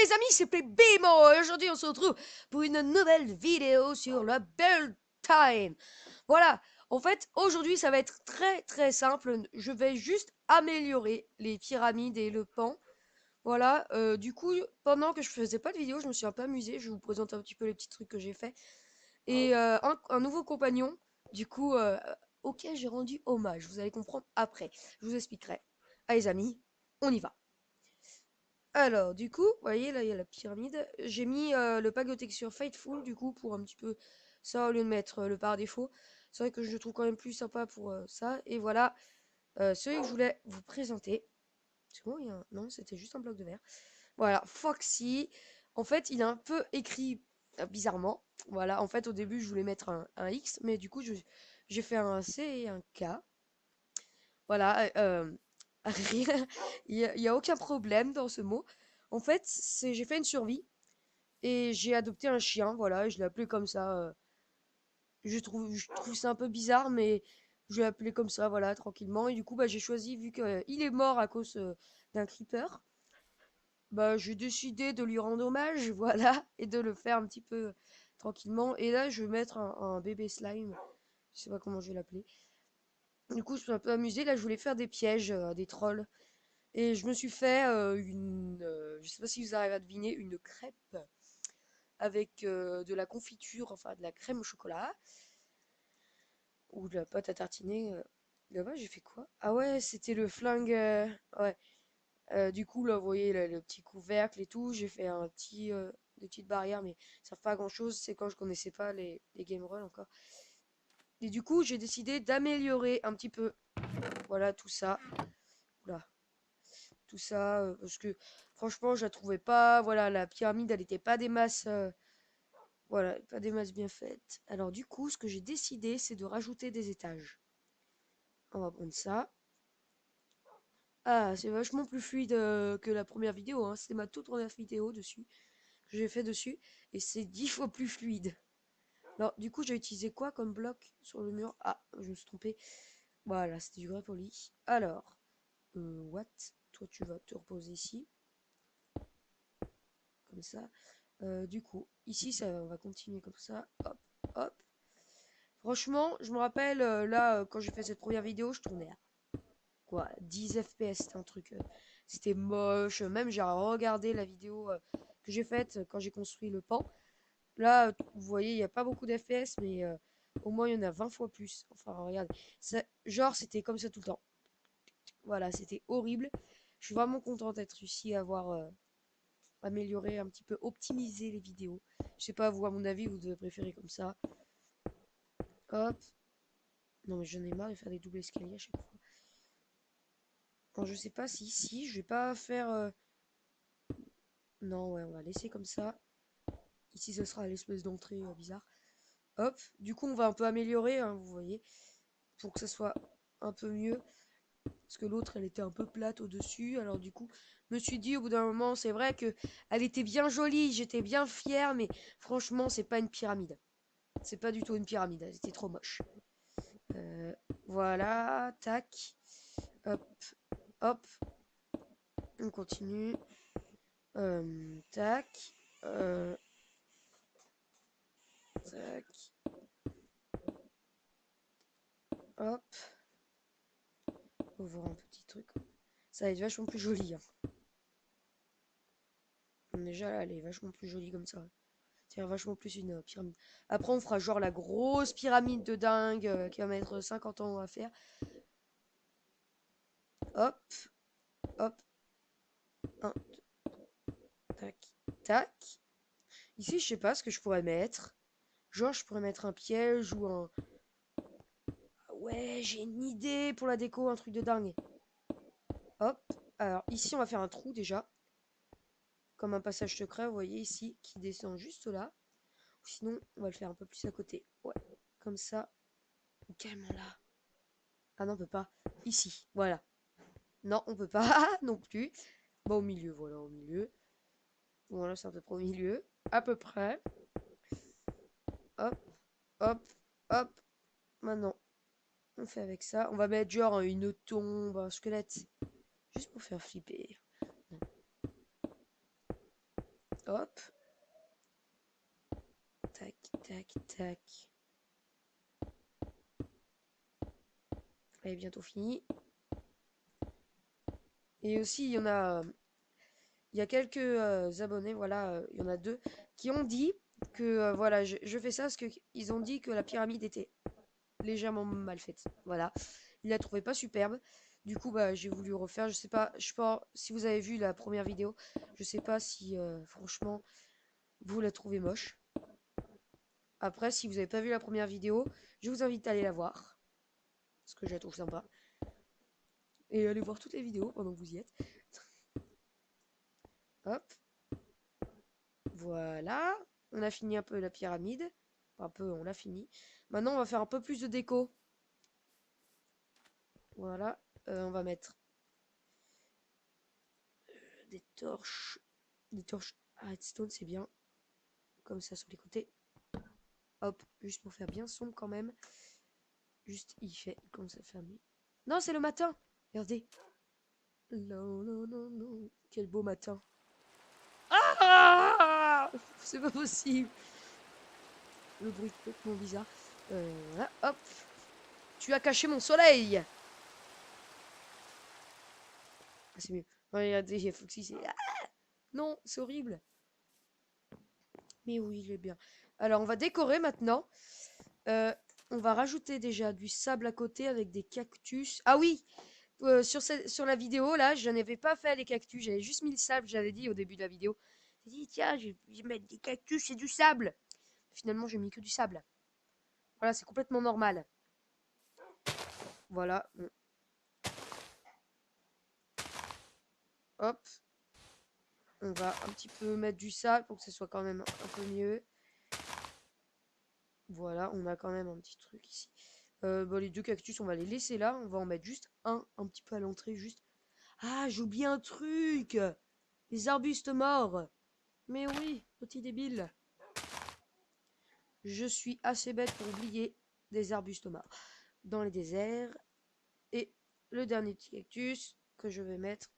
les amis, c'est Bimo. Aujourd'hui, on se retrouve pour une nouvelle vidéo sur le build time. Voilà, en fait, aujourd'hui, ça va être très très simple. Je vais juste améliorer les pyramides et le pan. Voilà, du coup, pendant que je faisais pas de vidéo, je me suis un peu amusée. Je vais vous présenter un petit peu les petits trucs que j'ai fait. Et un nouveau compagnon, du coup, auquel j'ai rendu hommage. Vous allez comprendre après. Je vous expliquerai. Allez, les amis, on y va. Alors, du coup, vous voyez, là, il y a la pyramide. J'ai mis le pack de texture Fightful, du coup, pour un petit peu ça, au lieu de mettre le par défaut. C'est vrai que je le trouve quand même plus sympa pour ça. Et voilà, celui que je voulais vous présenter. C'est bon, il y a non, c'était juste un bloc de verre. Voilà, Foxy. En fait, il est un peu écrit bizarrement. Voilà, en fait, au début, je voulais mettre un X, mais du coup, j'ai fait un C et un K. Voilà, rien, il y a aucun problème dans ce mot. En fait, j'ai fait une survie et j'ai adopté un chien, voilà, et je l'ai appelé comme ça. Je trouve ça un peu bizarre, mais je l'ai appelé comme ça, voilà, tranquillement. Et du coup, bah, j'ai choisi, vu qu'il est mort à cause d'un creeper, bah, j'ai décidé de lui rendre hommage, voilà, et de le faire un petit peu tranquillement. Et là, je vais mettre un bébé slime, je sais pas comment je vais l'appeler. Du coup, je suis un peu amusée. Là, je voulais faire des pièges, des trolls. Et je me suis fait je sais pas si vous arrivez à deviner, une crêpe avec de la confiture, enfin de la crème au chocolat ou de la pâte à tartiner. Là-bas, j'ai fait quoi? Ah ouais, c'était le flingue. Ouais. Du coup, là, vous voyez le petit couvercle et tout. J'ai fait des petites barrières, mais ça ne fait pas grand-chose. C'est quand je connaissais pas les game rolls encore. Et du coup, j'ai décidé d'améliorer un petit peu, voilà, tout ça. Oula. Tout ça, parce que franchement, je la trouvais pas, voilà, la pyramide, elle était pas des masses, voilà, pas des masses bien faites. Alors du coup, ce que j'ai décidé, c'est de rajouter des étages. On va prendre ça. Ah, c'est vachement plus fluide que la première vidéo, hein. C'était ma toute première vidéo dessus, que j'ai fait dessus, et c'est 10 fois plus fluide. Alors, du coup, j'ai utilisé quoi comme bloc sur le mur? Ah, je me suis trompé. Voilà, c'était du grès poli. Alors, what? Toi, tu vas te reposer ici, comme ça. Du coup, ici, ça, on va continuer comme ça. Hop, hop. Franchement, je me rappelle, là, quand j'ai fait cette première vidéo, je tournais à quoi 10 FPS, c'était un truc. C'était moche. Même, j'ai regardé la vidéo que j'ai faite quand j'ai construit le pan. Là, vous voyez, il n'y a pas beaucoup d'FPS, mais au moins, il y en a 20 fois plus. Enfin, regarde. Genre, c'était comme ça tout le temps. Voilà, c'était horrible. Je suis vraiment contente d'être réussi à avoir amélioré un petit peu, optimiser les vidéos. Je sais pas, vous, à mon avis, vous devez préférer comme ça. Hop. Non, mais j'en ai marre de faire des doubles escaliers à chaque fois. Bon, je sais pas si ici, je vais pas faire... Non, ouais, on va laisser comme ça. Ici, ce sera l'espèce d'entrée bizarre. Hop. Du coup, on va un peu améliorer, hein, vous voyez, pour que ça soit un peu mieux. Parce que l'autre, elle était un peu plate au-dessus. Alors du coup, je me suis dit, au bout d'un moment, c'est vrai que elle était bien jolie, j'étais bien fière, mais franchement, c'est pas une pyramide. C'est pas du tout une pyramide, elle était trop moche. Euh, voilà, tac. Hop, hop. On continue. Tac. Euh, tac. Hop. On va voir un petit truc. Ça va être vachement plus joli, hein. Déjà, là, elle est vachement plus jolie comme ça. C'est vachement plus une pyramide. Après, on fera genre la grosse pyramide de dingue qui va mettre 50 ans à faire. Hop, hop. Un, tac, tac. Ici, je sais pas ce que je pourrais mettre. Genre, je pourrais mettre un piège ou un... Ouais, j'ai une idée pour la déco, un truc de dingue. Hop. Alors, ici, on va faire un trou déjà. Comme un passage secret, vous voyez ici, qui descend juste là. Sinon, on va le faire un peu plus à côté. Ouais, comme ça. Ou carrément là. Ah non, on peut pas. Ici, voilà. Non, on peut pas non plus. Bon, au milieu, voilà, au milieu. Voilà, c'est à peu près au milieu. À peu près. Hop, hop, hop. Maintenant, on fait avec ça. On va mettre genre une tombe, un squelette. Juste pour faire flipper. Non. Hop. Tac, tac, tac. Elle est bientôt finie. Et aussi, il y a quelques abonnés, voilà, il y en a deux, qui ont dit que, voilà, je fais ça parce qu'ils ont dit que la pyramide était légèrement mal faite. Voilà. Ils la trouvaient pas superbe. Du coup, bah, j'ai voulu refaire. Je sais pas, je sais pas si vous avez vu la première vidéo. Je sais pas si, franchement, vous la trouvez moche. Après, si vous n'avez pas vu la première vidéo, je vous invite à aller la voir. Parce que je la trouve sympa. Et allez voir toutes les vidéos pendant que vous y êtes. Hop. Voilà. On a fini un peu la pyramide. Un peu, on l'a fini. Maintenant, on va faire un peu plus de déco. Voilà. On va mettre des torches. Des torches redstone, c'est bien. Comme ça, sur les côtés. Hop. Juste pour faire bien sombre quand même. Juste, il commence à faire nuit. Non, c'est le matin. Regardez. Non, non, non, non. Quel beau matin. Ah, c'est pas possible. Le bruit est complètement bizarre. Voilà, hop. Tu as caché mon soleil. Ah, c'est mieux. Regardez, Foxy, c'est... Ah, non, c'est horrible. Mais oui, il est bien. Alors, on va décorer maintenant. On va rajouter déjà du sable à côté avec des cactus. Ah oui, sur la vidéo, là, je n'avais pas fait les cactus. J'avais juste mis le sable, j'avais dit au début de la vidéo. J'ai dit, tiens, je vais mettre des cactus et du sable. Finalement, j'ai mis que du sable. Voilà, c'est complètement normal. Voilà. Hop. On va un petit peu mettre du sable pour que ce soit quand même un peu mieux. Voilà, on a quand même un petit truc ici. Bon, les deux cactus, on va les laisser là. On va en mettre juste un petit peu à l'entrée, juste. Ah, j'ai oublié un truc. Les arbustes morts. Mais oui, petit débile. Je suis assez bête pour oublier des arbustes morts dans les déserts. Et le dernier petit cactus que je vais mettre.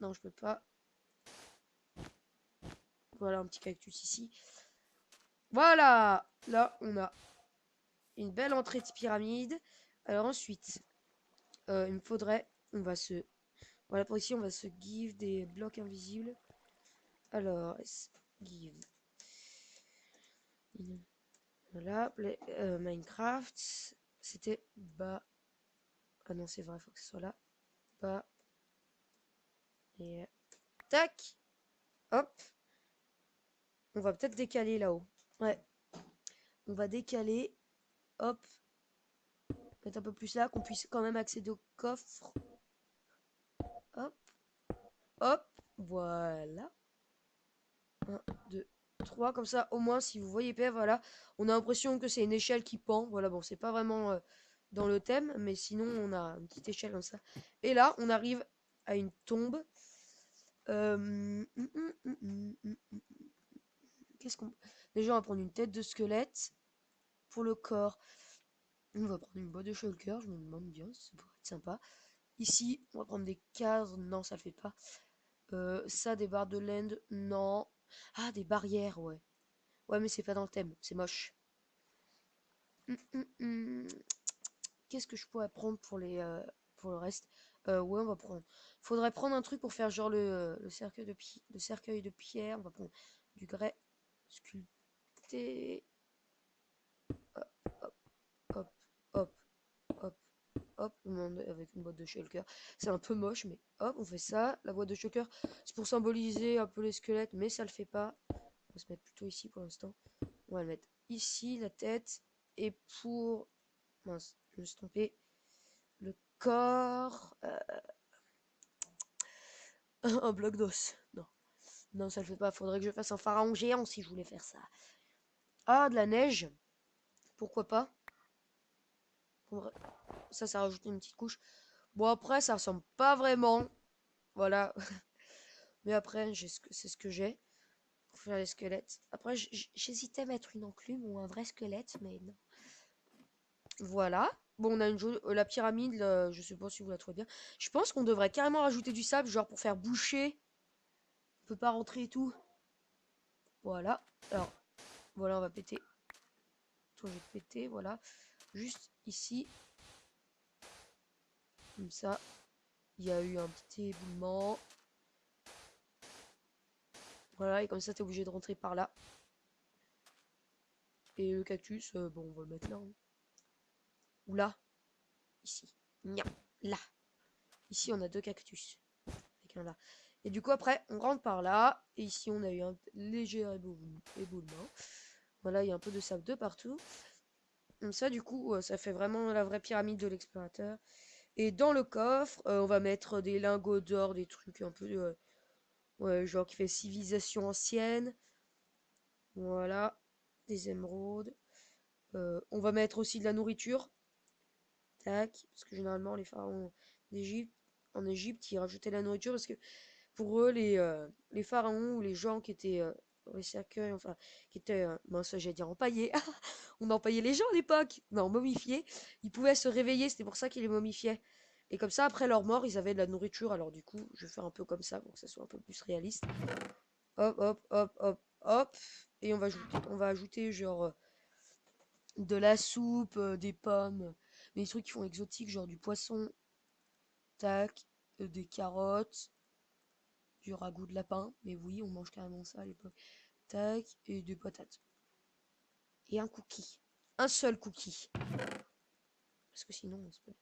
Non, je peux pas. Voilà un petit cactus ici. Voilà. Là, on a une belle entrée de pyramide. Alors ensuite, il me faudrait... On va se... Voilà, pour ici, on va se give des blocs invisibles. Alors, give... Voilà, Minecraft. C'était bas. Ah non, c'est vrai, il faut que ce soit là. Bas. Et tac. Hop. On va peut-être décaler là-haut. Ouais. On va décaler. Hop. Mettre un peu plus là, qu'on puisse quand même accéder au coffre. Hop. Hop. Voilà. 1, 2, 3. Comme ça, au moins, si vous voyez pas, voilà. On a l'impression que c'est une échelle qui pend. Voilà, bon, c'est pas vraiment dans le thème. Mais sinon, on a une petite échelle comme ça. Et là, on arrive à une tombe. Qu'est-ce qu'on... Déjà, on va prendre une tête de squelette. Pour le corps, on va prendre une boîte de shulker. Je me demande bien si ça pourrait être sympa. Ici, on va prendre des cases. Non, ça le fait pas. Ça, des barres de land. Non. Ah, des barrières, ouais. Ouais, mais c'est pas dans le thème. C'est moche. Qu'est-ce que je pourrais prendre pour le reste? Ouais, on va prendre. Faudrait prendre un truc pour faire genre le cercueil de pierre. On va prendre du grès sculpté. Hop, hop, hop, hop, hop, hop. Avec une boîte de shulker. C'est un peu moche, mais hop, on fait ça. La boîte de shulker, c'est pour symboliser un peu les squelettes, mais ça le fait pas. On va se mettre plutôt ici pour l'instant. On va le mettre ici, la tête. Et pour... Mince, je me suis trompé. Le corps... un bloc d'os. Non. Non, ça le fait pas. Faudrait que je fasse un pharaon géant si je voulais faire ça. Ah, de la neige. Pourquoi pas. Ça rajoute une petite couche. Bon, après, ça ressemble pas vraiment. Voilà. Mais après, c'est ce que j'ai. Pour faire les squelettes. Après, j'hésitais à mettre une enclume ou un vrai squelette, mais non. Voilà. Bon, on a la pyramide, là, je sais pas si vous la trouvez bien. Je pense qu'on devrait carrément rajouter du sable, genre pour faire boucher. On peut pas rentrer et tout. Voilà. Alors, voilà, on va péter. Toi, je vais te péter, voilà. Juste ici. Comme ça. Il y a eu un petit éboulement. Voilà, et comme ça, t'es obligé de rentrer par là. Et le cactus, bon, on va le mettre là. Hein. Ou là. Ici. Nya. Là. Ici, on a 2 cactus. Avec un là. Et du coup, après, on rentre par là. Et ici, on a eu un léger éboulement. Voilà, il y a un peu de sable de partout. Comme ça, du coup, ça fait vraiment la vraie pyramide de l'explorateur. Et dans le coffre, on va mettre des lingots d'or, des trucs un peu, ouais, genre qui fait civilisation ancienne. Voilà, des émeraudes. On va mettre aussi de la nourriture. Tac, parce que généralement, les pharaons d'Égypte, en Égypte, ils rajoutaient la nourriture parce que pour eux, les pharaons ou les gens qui étaient dans les cercueils, enfin, qui étaient, mince, j'allais dire empaillés. On empaillait les gens à l'époque. Non, momifiés. Ils pouvaient se réveiller, c'était pour ça qu'ils les momifiaient. Et comme ça, après leur mort, ils avaient de la nourriture. Alors du coup, je vais faire un peu comme ça pour que ça soit un peu plus réaliste. Hop, hop, hop, hop, hop. Et on va ajouter genre de la soupe, des pommes, mais des trucs qui font exotiques, genre du poisson. Tac, des carottes, du ragoût de lapin. Mais oui, on mange carrément ça à l'époque. Tac, et des patates. Et un cookie. Un seul cookie. Parce que sinon, c'est pas...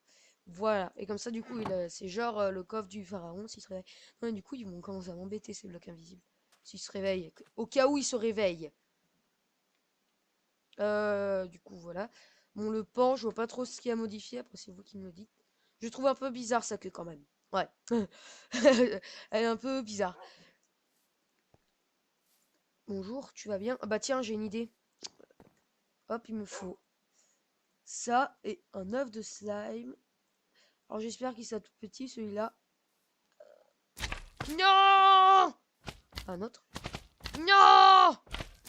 Voilà. Et comme ça, du coup, c'est genre le coffre du pharaon s'il se réveille. Non, et du coup, ils vont commencer à m'embêter, ces blocs invisibles. S'ils se réveillent. Au cas où ils se réveillent. Du coup, voilà. Bon, le pan, je vois pas trop ce qu'il y a modifié. Après, c'est vous qui me le dites. Je trouve un peu bizarre sa queue quand même. Ouais. Elle est un peu bizarre. Bonjour, tu vas bien? Ah bah tiens, j'ai une idée. Hop, il me faut ça et un œuf de slime. Alors j'espère qu'il sera tout petit celui-là. Non! Un autre. Non!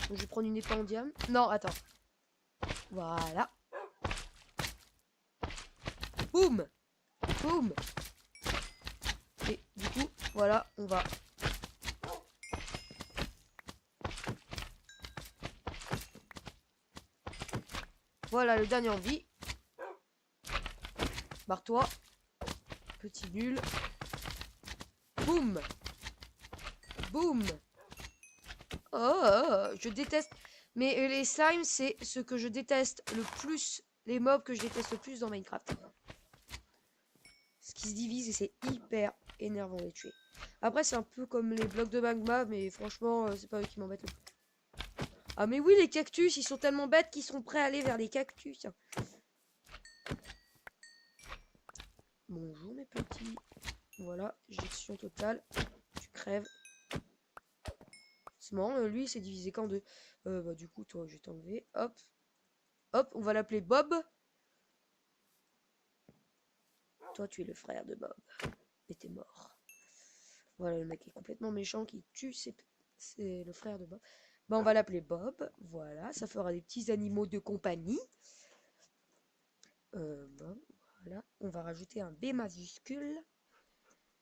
Donc, je vais prendre une épée en diamant. Non, attends. Voilà. Boum! Boum! Et du coup, voilà, on va... Voilà le dernier en vie. Barre-toi. Petit nul. Boum! Boum! Oh, je déteste. Mais les slimes, c'est ce que je déteste le plus. Les mobs que je déteste le plus dans Minecraft. Ce qui se divise et c'est hyper énervant de les tuer. Après, c'est un peu comme les blocs de magma, mais franchement, c'est pas eux qui m'embêtent le plus. Ah, mais oui, les cactus, ils sont tellement bêtes qu'ils sont prêts à aller vers les cactus. Bonjour, mes petits. Voilà, éjection totale. Tu crèves. C'est marrant, lui, il s'est divisé qu'en deux. Bah, du coup, toi, je vais t'enlever. Hop. Hop, on va l'appeler Bob. Toi, tu es le frère de Bob. Et t'es mort. Voilà, le mec est complètement méchant qui tue c'est le frère de Bob. Bah, on va l'appeler Bob. Voilà, ça fera des petits animaux de compagnie. Bob, voilà. On va rajouter un B majuscule.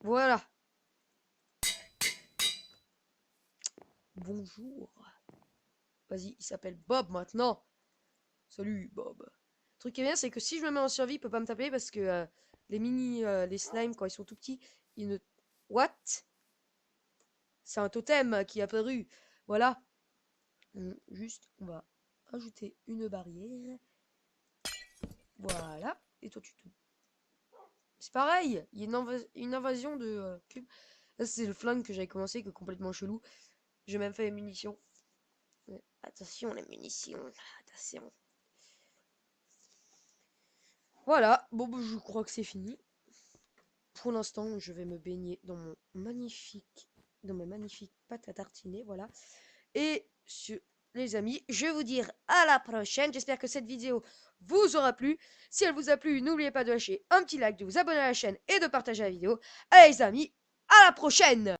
Voilà. Bonjour. Vas-y, il s'appelle Bob maintenant. Salut, Bob. Le truc qui est bien, c'est que si je me mets en survie, il peut pas me taper parce que les slimes, quand ils sont tout petits, ils ne... What? C'est un totem qui est apparu. Voilà. Juste, on va ajouter une barrière. Voilà. Et toi, tu te... C'est pareil. Il y a une invasion de cubes. Là, c'est le flingue que j'avais commencé, qui est complètement chelou. J'ai même fait les munitions. Attention, les munitions. Attention. Voilà. Bon, bah, je crois que c'est fini. Pour l'instant, je vais me baigner dans mes magnifiques pâtes à tartiner. Voilà. Et les amis, je vais vous dire à la prochaine. J'espère que cette vidéo vous aura plu. Si elle vous a plu, n'oubliez pas de lâcher un petit like, de vous abonner à la chaîne et de partager la vidéo. Allez les amis, à la prochaine!